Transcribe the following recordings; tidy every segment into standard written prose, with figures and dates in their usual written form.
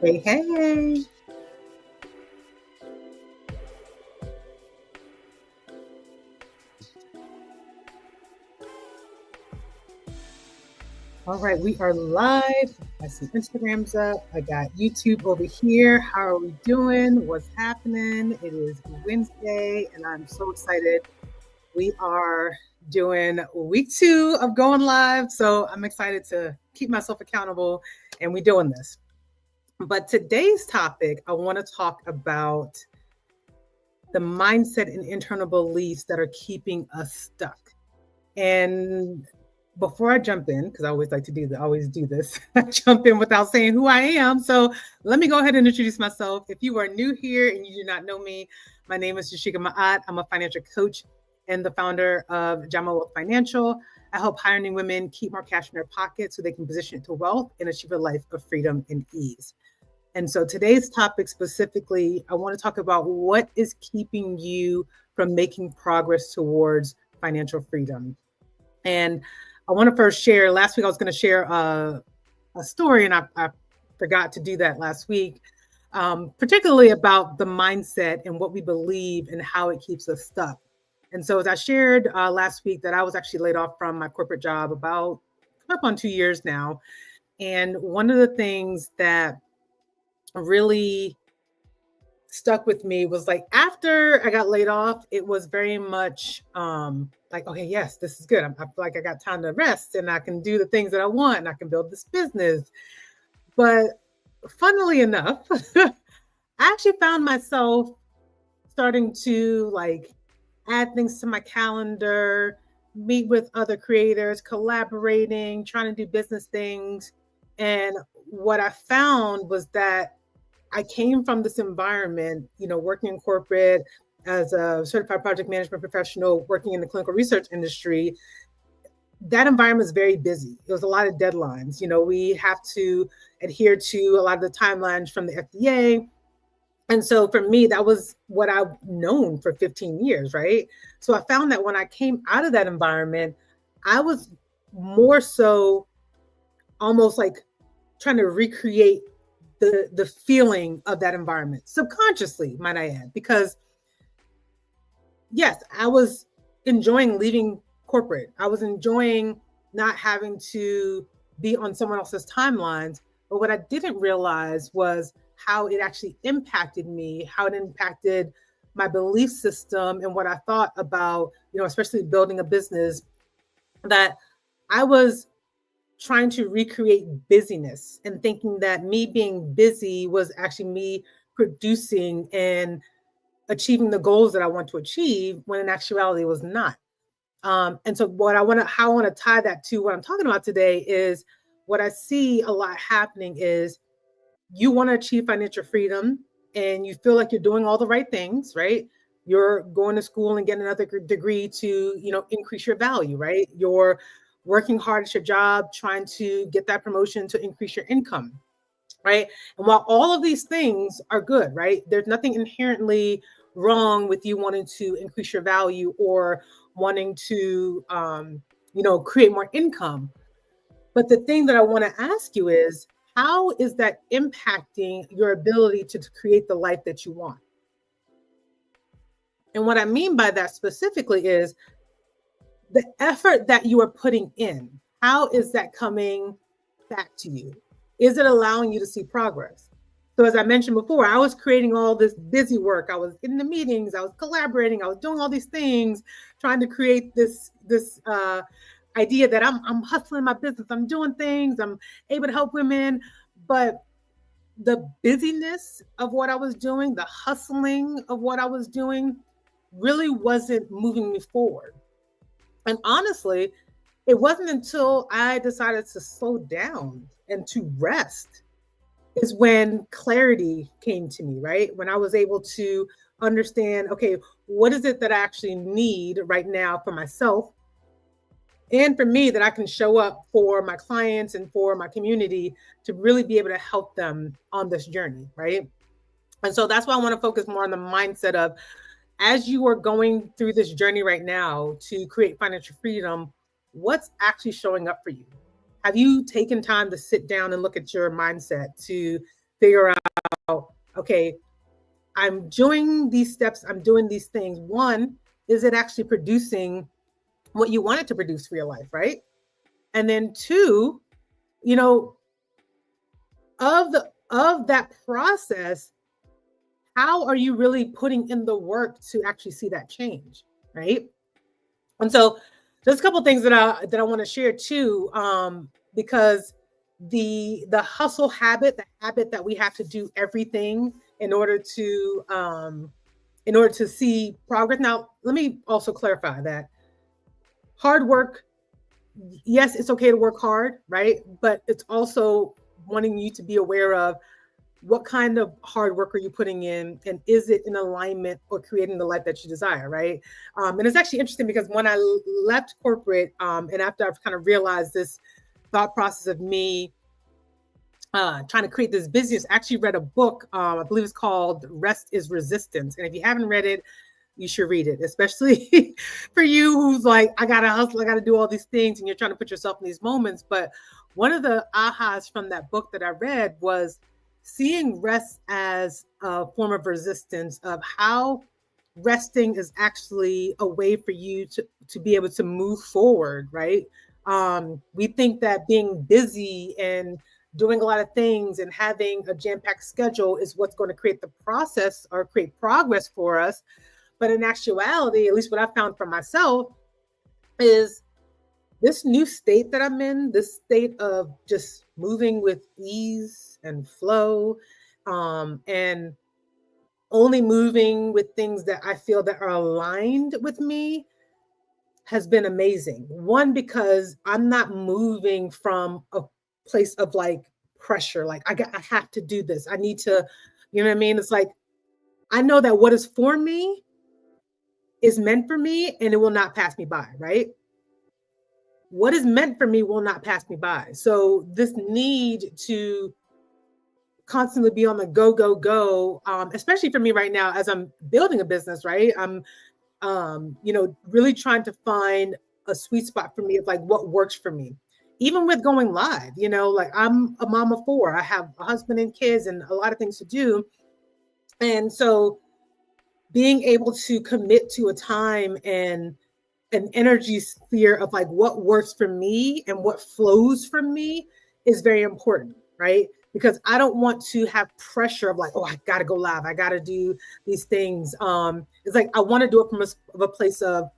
Hey, hey. All right, we are live. I see Instagram's up. I got YouTube over here. How are we doing? What's happening? It is Wednesday, and I'm so excited. We are doing week 2 of going live, so I'm excited to keep myself accountable, and we're doing this. But today's topic, I want to talk about the mindset and internal beliefs that are keeping us stuck. And before I jump in, because I always like to do that, I always do this, I jump in without saying who I am. So let me go ahead and introduce myself. If you are new here and you do not know me, my name is JamaaWealth. I'm a financial coach and the founder of JamaaWealth Financial. I help hiring women keep more cash in their pockets so they can position it to wealth and achieve a life of freedom and ease. And so today's topic specifically, I want to talk about what is keeping you from making progress towards financial freedom. And I want to first share, last week I was going to share a story, and I forgot to do that last week, particularly about the mindset and what we believe and how it keeps us stuck. And so as I shared last week that I was actually laid off from my corporate job about up on 2 years now. And one of the things that really stuck with me was like after I got laid off, it was very much like, okay, yes, this is good. I feel like I got time to rest and I can do the things that I want and I can build this business. But funnily enough, I actually found myself starting to like add things to my calendar, meet with other creators, collaborating, trying to do business things. And what I found was that I came from this environment, working in corporate as a certified project management professional, working in the clinical research industry. That environment is very busy. There's a lot of deadlines. We have to adhere to a lot of the timelines from the FDA. And so for me, that was what I've known for 15 years, right? So I found that when I came out of that environment, I was more so almost like trying to recreate the feeling of that environment subconsciously, might I add, because yes, I was enjoying leaving corporate. I was enjoying not having to be on someone else's timelines. But what I didn't realize was how it actually impacted me, how it impacted my belief system and what I thought about, especially building a business, that I was trying to recreate busyness and thinking that me being busy was actually me producing and achieving the goals that I want to achieve, when in actuality it was not. And so how I want to tie that to what I'm talking about today is what I see a lot happening is you want to achieve financial freedom and you feel like you're doing all the right things, right? You're going to school and getting another degree to, increase your value, right? You're working hard at your job, trying to get that promotion to increase your income, right? And while all of these things are good, right? There's nothing inherently wrong with you wanting to increase your value or wanting to, create more income. But the thing that I want to ask you is, how is that impacting your ability to create the life that you want? And what I mean by that specifically is the effort that you are putting in. How is that coming back to you? Is it allowing you to see progress? So as I mentioned before, I was creating all this busy work. I was in the meetings, I was collaborating, I was doing all these things, trying to create this idea that I'm hustling my business, I'm doing things, I'm able to help women. But the busyness of what I was doing, the hustling of what I was doing, really wasn't moving me forward. And honestly, it wasn't until I decided to slow down and to rest is when clarity came to me, right? When I was able to understand, okay, what is it that I actually need right now for myself and for me that I can show up for my clients and for my community to really be able to help them on this journey, right? And so that's why I want to focus more on the mindset of, as you are going through this journey right now to create financial freedom, what's actually showing up for you? Have you taken time to sit down and look at your mindset, to figure out, okay, I'm doing these steps, I'm doing these things. One, is it actually producing what you want it to produce for your life, right? And then two, you know, of that process, how are you really putting in the work to actually see that change, right? And so there's a couple of things that I want to share too, because the hustle habit, the habit that we have to do everything in order to see progress. Now, let me also clarify that hard work, yes, it's okay to work hard, right? But it's also wanting you to be aware of what kind of hard work are you putting in, and is it in alignment or creating the life that you desire, right? And it's actually interesting because when I left corporate, and after I've kind of realized this thought process of me trying to create this business, I actually read a book, I believe it's called Rest is Resistance. And if you haven't read it, you should read it, especially for you who's like, I gotta hustle, I gotta do all these things, and you're trying to put yourself in these moments. But one of the ahas from that book that I read was seeing rest as a form of resistance, of how resting is actually a way for you to be able to move forward, right? We think that being busy and doing a lot of things and having a jam-packed schedule is what's going to create the process or create progress for us. But in actuality, at least what I found for myself, is this new state that I'm in, this state of just moving with ease and flow, and only moving with things that I feel that are aligned with me, has been amazing. One, because I'm not moving from a place of like pressure, like I have to do this. I need to, you know what I mean? It's like, I know that what is for me is meant for me and it will not pass me by, right? What is meant for me will not pass me by. So this need to constantly be on the go, go, go, especially for me right now, as I'm building a business, right? I'm, really trying to find a sweet spot for me of like what works for me. Even with going live, like I'm a mom of four, I have a husband and kids and a lot of things to do. And so being able to commit to a time and an energy sphere of like what works for me and what flows from me is very important, right? Because I don't want to have pressure of like, oh, I got to go live, I got to do these things. It's like I want to do it from a place of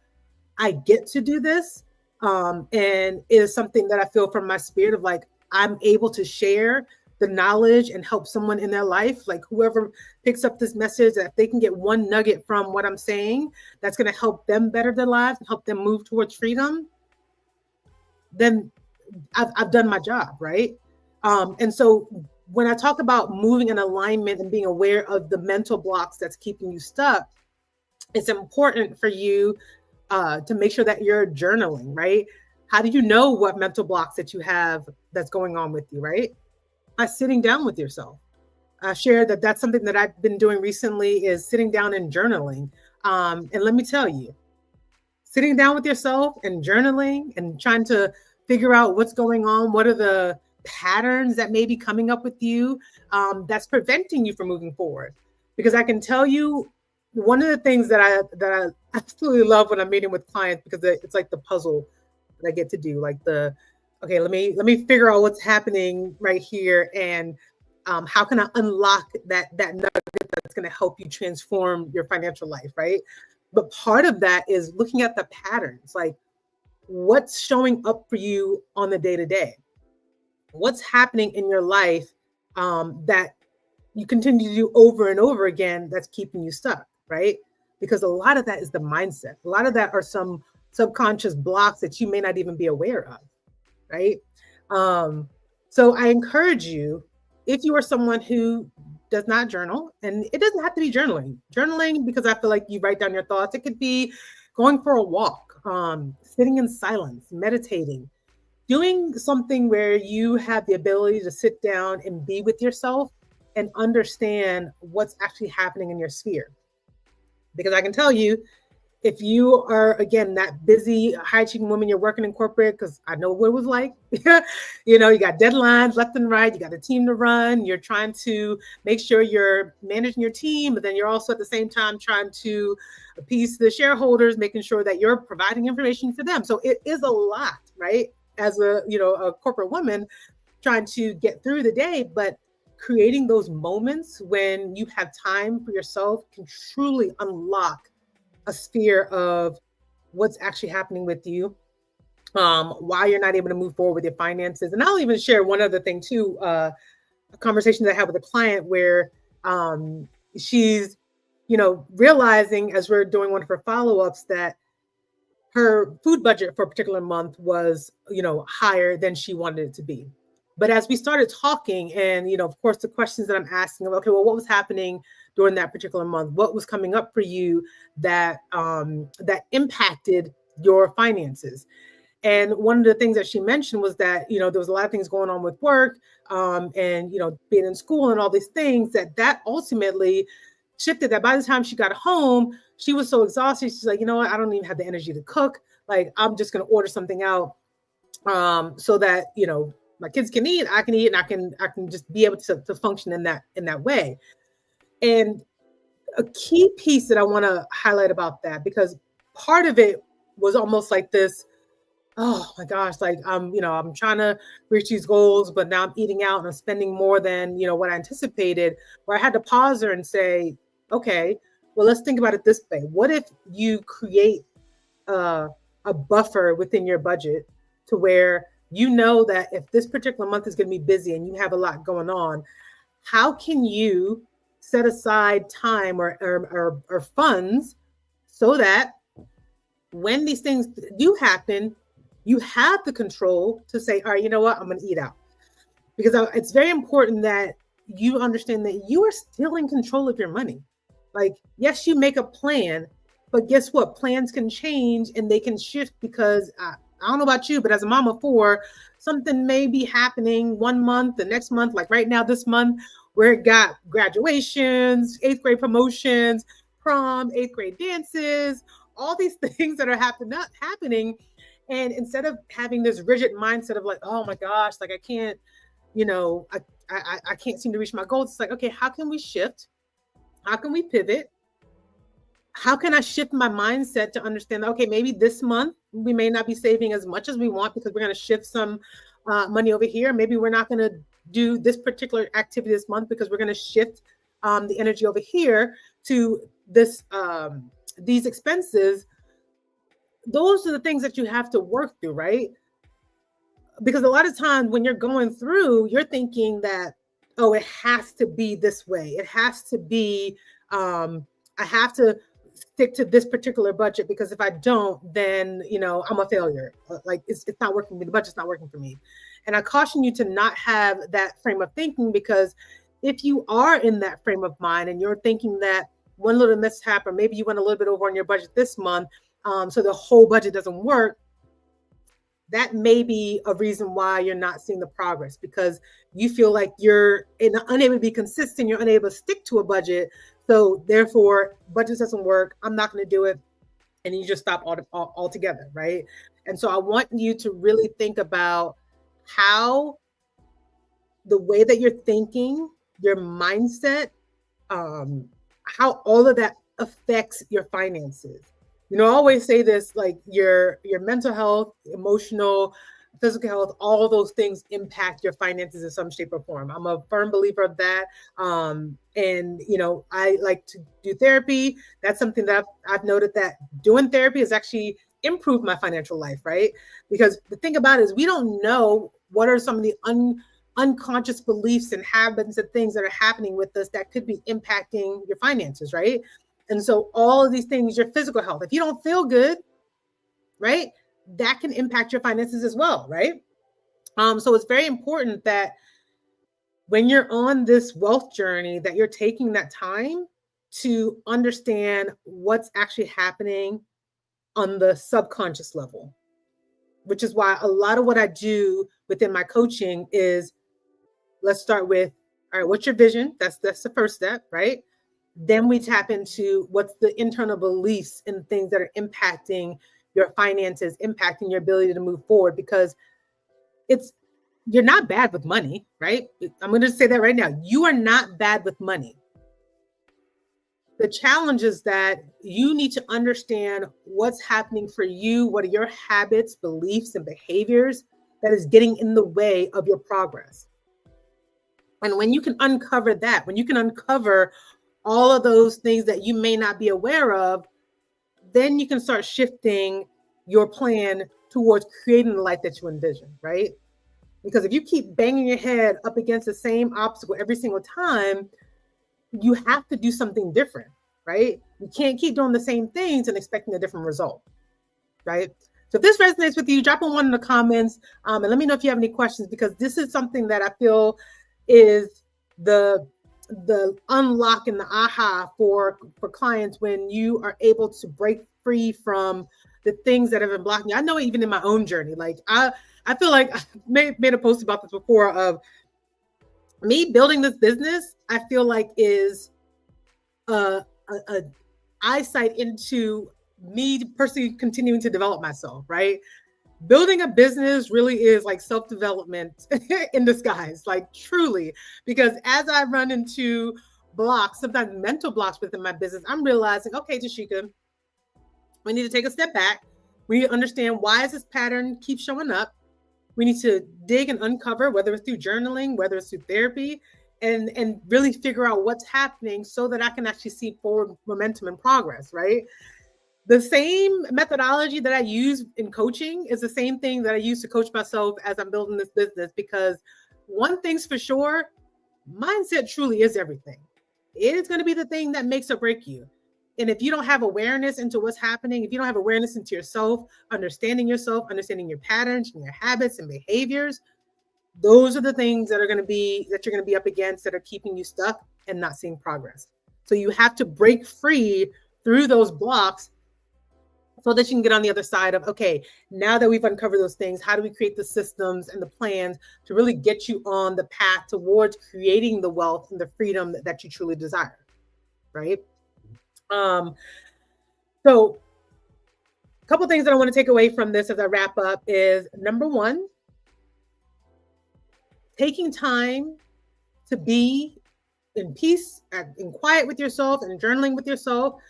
I get to do this, and it is something that I feel from my spirit of like I'm able to share the knowledge and help someone in their life, like whoever picks up this message, that if they can get one nugget from what I'm saying, that's going to help them better their lives and help them move towards freedom, then I've done my job, right? And so when I talk about moving in alignment and being aware of the mental blocks that's keeping you stuck, it's important for you to make sure that you're journaling, right? How do you know what mental blocks that you have that's going on with you, right? By sitting down with yourself. I shared that that's something that I've been doing recently, is sitting down and journaling. And let me tell you, sitting down with yourself and journaling and trying to figure out what's going on, what are the patterns that may be coming up with you, that's preventing you from moving forward. Because I can tell you, one of the things that I absolutely love when I'm meeting with clients, because it's like the puzzle that I get to do, like okay, let me figure out what's happening right here, and how can I unlock that nugget that's going to help you transform your financial life, right? But part of that is looking at the patterns, like what's showing up for you on the day to day, what's happening in your life that you continue to do over and over again that's keeping you stuck, right? Because a lot of that is the mindset. A lot of that are some subconscious blocks that you may not even be aware of, right? So I encourage you, if you are someone who does not journal, and it doesn't have to be journaling, because I feel like you write down your thoughts. It could be going for a walk, sitting in silence, meditating, doing something where you have the ability to sit down and be with yourself and understand what's actually happening in your sphere. Because I can tell you, if you are, again, that busy, high achieving woman, you're working in corporate, because I know what it was like. You know, you got deadlines left and right, you got a team to run, you're trying to make sure you're managing your team, but then you're also at the same time trying to appease the shareholders, making sure that you're providing information for them. So it is a lot, right? As a, you know, a corporate woman trying to get through the day, but creating those moments when you have time for yourself can truly unlock a sphere of what's actually happening with you, why you're not able to move forward with your finances. And I'll even share one other thing too, a conversation that I had with a client where she's, you know, realizing as we're doing one of her follow-ups that her food budget for a particular month was, you know, higher than she wanted it to be. But as we started talking, and, you know, of course, the questions that I'm asking, okay, well, what was happening during that particular month? What was coming up for you that that impacted your finances? And one of the things that she mentioned was that, you know, there was a lot of things going on with work, and, you know, being in school and all these things that ultimately shifted, that by the time she got home, she was so exhausted. She's like, you know what? I don't even have the energy to cook. Like, I'm just going to order something out, so that, you know, my kids can eat, I can eat, and I can just be able to function in that way. And a key piece that I want to highlight about that, because part of it was almost like this, oh my gosh, like you know, I'm trying to reach these goals, but now I'm eating out and I'm spending more than, you know, what I anticipated, where I had to pause her and say, okay, well, let's think about it this way. What if you create uh, a buffer within your budget to where you know that if this particular month is going to be busy and you have a lot going on, how can you set aside time or funds so that when these things do happen, you have the control to say, all right, you know what, I'm going to eat out. Because it's very important that you understand that you are still in control of your money. Like, yes, you make a plan, but guess what? Plans can change and they can shift, because I don't know about you, but as a mom of four, something may be happening one month, the next month, like right now, this month, where it got graduations, eighth grade promotions, prom, eighth grade dances, all these things that are happening. And instead of having this rigid mindset of like, oh my gosh, like I can't, you know, I can't seem to reach my goals. It's like, okay, how can we shift? How can we pivot? How can I shift my mindset to understand that, okay, maybe this month we may not be saving as much as we want because we're going to shift some money over here. Maybe we're not going to do this particular activity this month because we're going to shift the energy over here to this these expenses. Those are the things that you have to work through, right? Because a lot of times when you're going through, you're thinking that, oh, it has to be this way. It has to be, I have to stick to this particular budget, because if I don't, then, you know, I'm a failure. Like it's not working for me. The budget's not working for me. And I caution you to not have that frame of thinking, because if you are in that frame of mind and you're thinking that one little mishap, or maybe you went a little bit over on your budget this month, so the whole budget doesn't work, that may be a reason why you're not seeing the progress, because you feel like you're unable to be consistent. You're unable to stick to a budget. So therefore, budget doesn't work. I'm not going to do it. And you just stop altogether, right? And so I want you to really think about how the way that you're thinking, your mindset, how all of that affects your finances. You know, I always say this, like your mental health, emotional, physical health, all those things impact your finances in some shape or form. I'm a firm believer of that. And, you know, I like to do therapy. That's something that I've noted, that doing therapy has actually improved my financial life, right? Because the thing about it is we don't know what are some of the unconscious beliefs and habits and things that are happening with us that could be impacting your finances, right? And so all of these things, your physical health, if you don't feel good, right, that can impact your finances as well, right? So it's very important that when you're on this wealth journey, that you're taking that time to understand what's actually happening on the subconscious level, which is why a lot of what I do within my coaching is, let's start with, all right, what's your vision? That's the first step, right? Then we tap into what's the internal beliefs and things that are impacting your finances, impacting your ability to move forward, because you're not bad with money, right? I'm going to say that right now. You are not bad with money. The challenge is that you need to understand what's happening for you. What are your habits, beliefs, and behaviors that is getting in the way of your progress? And when you can uncover that, when you can uncover all of those things that you may not be aware of, then you can start shifting your plan towards creating the life that you envision, right? Because if you keep banging your head up against the same obstacle every single time, you have to do something different, right? You can't keep doing the same things and expecting a different result, right? So if this resonates with you, drop a one in the comments, and let me know if you have any questions, because this is something that I feel is the unlock and the aha for clients when you are able to break free from the things that have been blocking you. I know even in my own journey, like I feel like I made a post about this before of me building this business. I feel like is a eyesight into me personally continuing to develop myself, right? Building a business really is like self-development in disguise, like truly, because as I run into blocks, sometimes mental blocks within my business, I'm realizing, okay, Tashika, we need to take a step back. We need to understand, why is this pattern keep showing up? We need to dig and uncover, whether it's through journaling, whether it's through therapy, and really figure out what's happening so that I can actually see forward momentum and progress, right? The same methodology that I use in coaching is the same thing that I use to coach myself as I'm building this business, because one thing's for sure, mindset truly is everything. It is going to be the thing that makes or break you. And if you don't have awareness into what's happening, if you don't have awareness into yourself, understanding your patterns and your habits and behaviors, those are the things that you're going to be up against, that are keeping you stuck and not seeing progress. So you have to break free through those blocks so that you can get on the other side of, okay, now that we've uncovered those things, how do we create the systems and the plans to really get you on the path towards creating the wealth and the freedom that you truly desire, right? So a couple of things that I want to take away from this as I wrap up is, number one, taking time to be in peace, in quiet with yourself, and journaling with yourself,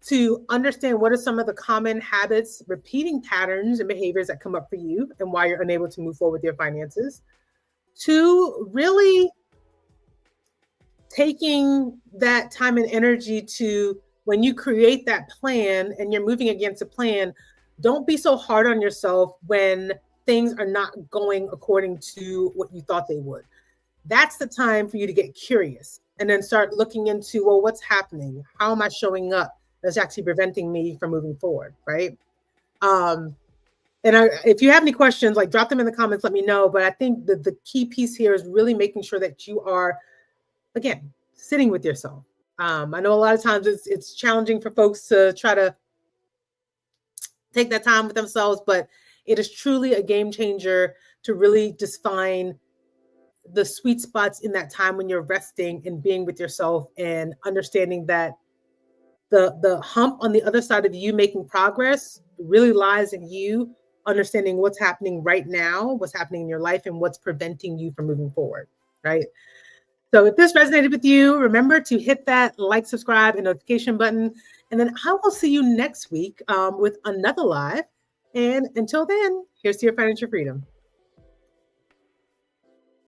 to understand what are some of the common habits, repeating patterns and behaviors that come up for you and why you're unable to move forward with your finances. To really taking that time and energy to, when you create that plan and you're moving against a plan, don't be so hard on yourself when things are not going according to what you thought they would. That's the time for you to get curious and then start looking into, well, what's happening? How am I showing up that's actually preventing me from moving forward, right? If you have any questions, like, drop them in the comments, let me know. But I think that the key piece here is really making sure that you are, again, sitting with yourself. I know a lot of times it's challenging for folks to try to take that time with themselves, but it is truly a game changer to really just find the sweet spots in that time when you're resting and being with yourself, and understanding that the hump on the other side of you making progress really lies in you understanding what's happening right now, what's happening in your life, and what's preventing you from moving forward, right? So if this resonated with you, remember to hit that like, subscribe, and notification button. And then I will see you next week with another live. And until then, here's to your financial freedom.